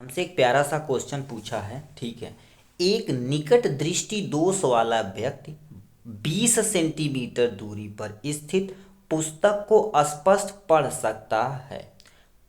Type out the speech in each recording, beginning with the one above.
हमसे एक प्यारा सा क्वेश्चन पूछा है। ठीक है, एक निकट दृष्टि दोष वाला व्यक्ति 20 सेंटीमीटर दूरी पर स्थित पुस्तक को स्पष्ट पढ़ सकता है।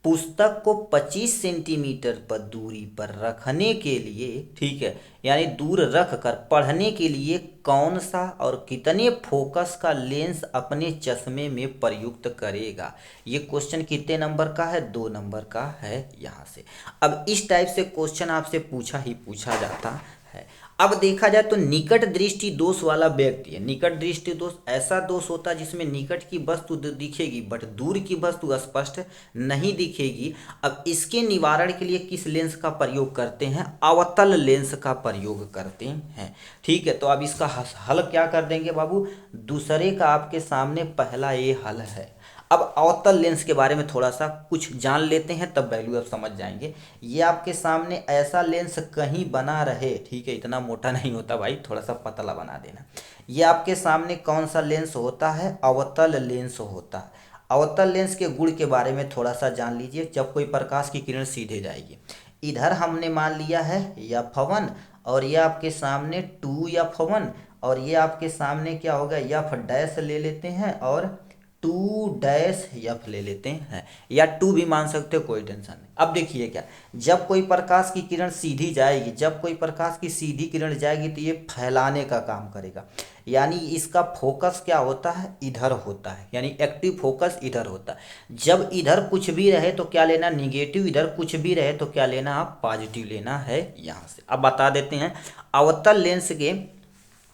पुस्तक को 25 सेंटीमीटर पर दूरी पर रखने के लिए, ठीक है, यानी दूर रख कर पढ़ने के लिए कौन सा और कितने फोकस का लेंस अपने चश्मे में प्रयुक्त करेगा। ये क्वेश्चन कितने नंबर का है? 2 नंबर का है यहाँ से। अब इस टाइप से क्वेश्चन आपसे पूछा ही पूछा जाता है। अब देखा जाए तो निकट दृष्टि दोष वाला व्यक्ति है। निकट दृष्टि दोष ऐसा दोष होता है जिसमें निकट की वस्तु दिखेगी बट दूर की वस्तु स्पष्ट नहीं दिखेगी। अब इसके निवारण के लिए किस लेंस का प्रयोग करते हैं? अवतल लेंस का प्रयोग करते हैं। ठीक है, तो अब इसका हल क्या कर देंगे बाबू? दूसरे का आपके सामने पहला ये हल है। अब अवतल लेंस के बारे में थोड़ा सा कुछ जान लेते हैं, तब वैल्यू आप समझ जाएंगे। ये आपके सामने ऐसा लेंस कहीं बना रहे, ठीक है, इतना मोटा नहीं होता भाई, थोड़ा सा पतला बना देना। ये आपके सामने कौन सा लेंस होता है? अवतल लेंस होता है। अवतल लेंस के गुण के बारे में थोड़ा सा जान लीजिए। जब कोई प्रकाश की किरण सीधे जाएगी, इधर हमने मान लिया है F1 और ये आपके सामने 2F1 और ये आपके सामने क्या होगा? F डैश ले लेते हैं और 2-F ले लेते हैं, या 2 भी मान सकते हो, कोई टेंशन नहीं। अब देखिए क्या, जब कोई प्रकाश की किरण सीधी जाएगी, जब कोई प्रकाश की सीधी किरण जाएगी तो ये फैलाने का काम करेगा, यानी इसका फोकस क्या होता है? इधर होता है, यानी एक्टिव फोकस इधर होता है। जब इधर कुछ भी रहे तो क्या लेना? निगेटिव। इधर कुछ भी रहे तो क्या लेना? आप पॉजिटिव लेना है यहाँ से। अब बता देते हैं, अवतल लेंस के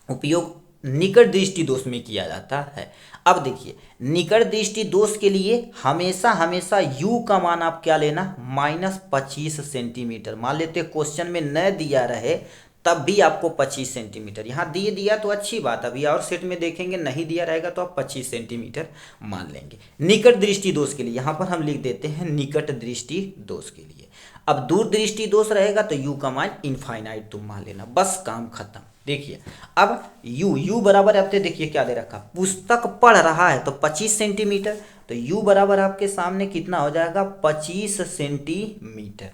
उपयोग निकट दृष्टि दोष में किया जाता है। अब देखिए, निकट दृष्टि दोष के लिए हमेशा हमेशा u का मान आप क्या लेना? -25 सेंटीमीटर। मान लेते क्वेश्चन में न दिया रहे तब भी आपको 25 सेंटीमीटर, यहाँ दिए दिया तो अच्छी बात, अभी और सेट में देखेंगे नहीं दिया रहेगा तो आप 25 सेंटीमीटर मान लेंगे निकट दृष्टि दोष के लिए। यहाँ पर हम लिख देते हैं निकट दृष्टि दोष के लिए। अब दूर दृष्टि दोष रहेगा तो u का मान इनफाइनाइट तुम मान लेना, बस काम खत्म। देखिए अब u बराबर, अब देखिए क्या दे रखा, पुस्तक पढ़ रहा है तो 25 सेंटीमीटर, तो u बराबर आपके सामने कितना हो जाएगा? 25 सेंटीमीटर।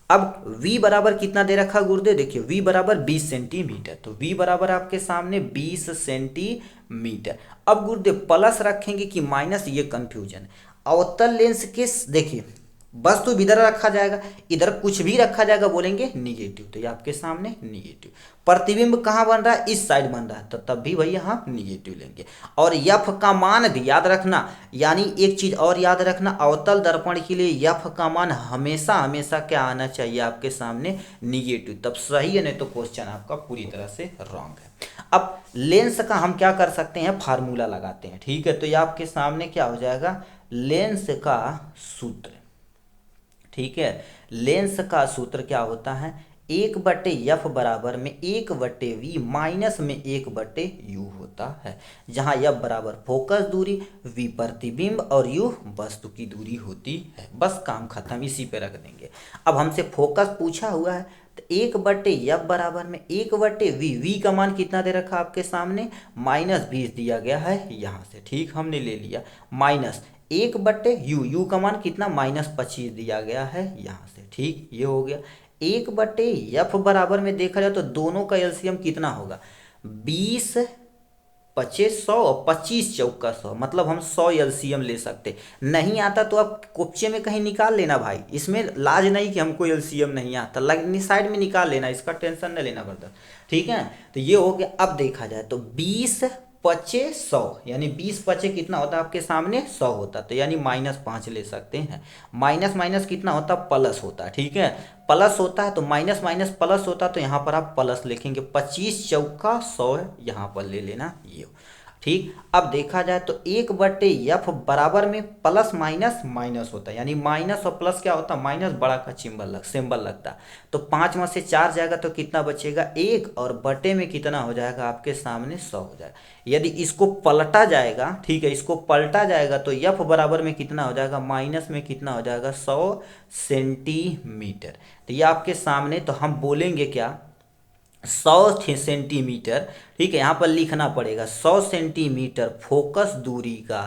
अब v बराबर कितना दे रखा गुरुदेव? देखिए v बराबर 20 सेंटीमीटर, तो v बराबर आपके सामने 20 सेंटीमीटर। अब गुरुदेव प्लस रखेंगे कि माइनस, ये कंफ्यूजन। अवतल लेंस के देखिए वस्तु इधर रखा जाएगा, इधर कुछ भी रखा जाएगा, बोलेंगे निगेटिव, तो ये आपके सामने निगेटिव। प्रतिबिंब कहाँ बन रहा है? इस साइड बन रहा है, तो तब भी वही यहाँ निगेटिव लेंगे। और यफ का मान भी याद रखना, यानी एक चीज और याद रखना, अवतल दर्पण के लिए यफ का मान हमेशा हमेशा क्या आना चाहिए? आपके सामने निगेटिव, तब सही है, नहीं तो क्वेश्चन आपका पूरी तरह से रॉन्ग है। अब लेंस का हम क्या कर सकते हैं? फार्मूला लगाते हैं। ठीक है, तो ये आपके सामने क्या हो जाएगा? लेंस का सूत्र। ठीक है, लेंस का सूत्र क्या होता है? 1/f बराबर में 1/v माइनस में 1/u होता है, जहां f बराबर फोकस दूरी, v प्रतिबिंब और u वस्तु की दूरी होती है। बस काम खत्म, इसी पे रख देंगे। अब हमसे फोकस पूछा हुआ है तो 1/f बराबर में 1/v, v का मान कितना दे रखा आपके सामने? -20 दिया गया है यहाँ से। ठीक, हमने ले लिया माइनस 1/u, u का मान कितना? -25 दिया गया है यहाँ से। ठीक, ये हो गया। 1/f बराबर में देखा जाए तो दोनों का एलसीएम कितना होगा? 20 25 100 और 25 चौका 100, मतलब हम 100 एलसीएम ले सकते। नहीं आता तो आप कोपचे में कहीं निकाल लेना भाई, इसमें लाज नहीं कि हमको एलसीएम नहीं आता, लगनी साइड में निकाल लेना, इसका टेंशन नहीं लेना पड़ता। ठीक है, तो ये हो गया। अब देखा जाए तो 20 25 100, यानी 20 25 कितना होता है आपके सामने? 100 होता, तो यानी -5 ले सकते हैं। माइनस माइनस कितना होता? प्लस होता है। ठीक है, प्लस होता है तो माइनस माइनस प्लस होता है, तो यहाँ पर आप प्लस लिखेंगे। 25 चौका 100 यहाँ पर ले लेना ये। ठीक, अब देखा जाए तो 1/f बराबर में प्लस माइनस माइनस होता है, यानी माइनस और प्लस क्या होता है? माइनस बड़ा का सिंबल लगता है, तो 5 में से 4 जाएगा तो कितना बचेगा? 1, और बटे में कितना हो जाएगा आपके सामने? 100 हो जाएगा। यदि इसको पलटा जाएगा, ठीक है, इसको पलटा जाएगा तो f बराबर में कितना हो जाएगा? माइनस में कितना हो जाएगा? 100 सेंटीमीटर। तो ये आपके सामने, तो हम बोलेंगे क्या? 100 सेंटीमीटर। ठीक है, यहाँ पर लिखना पड़ेगा 100 सेंटीमीटर फोकस दूरी का।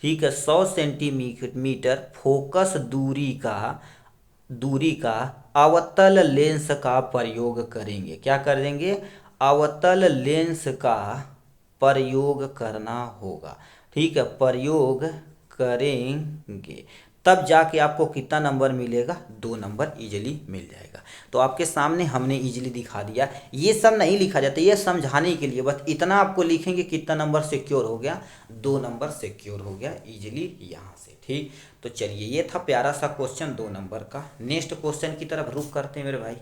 ठीक है, 100 सेंटीमीटर फोकस दूरी का अवतल लेंस का प्रयोग करेंगे। क्या करेंगे? अवतल लेंस का प्रयोग करना होगा। ठीक है, प्रयोग करेंगे, तब जाके आपको कितना नंबर मिलेगा? 2 नंबर इजीली मिल जाएगा। तो आपके सामने हमने इजीली दिखा दिया। ये सब नहीं लिखा जाता, ये समझाने के लिए, बस इतना आपको लिखेंगे कितना नंबर सिक्योर हो गया? 2 नंबर सिक्योर हो गया इजीली यहाँ से। ठीक, तो चलिए ये था प्यारा सा क्वेश्चन 2 नंबर का। नेक्स्ट क्वेश्चन की तरफ रुख करते हैं मेरे भाई।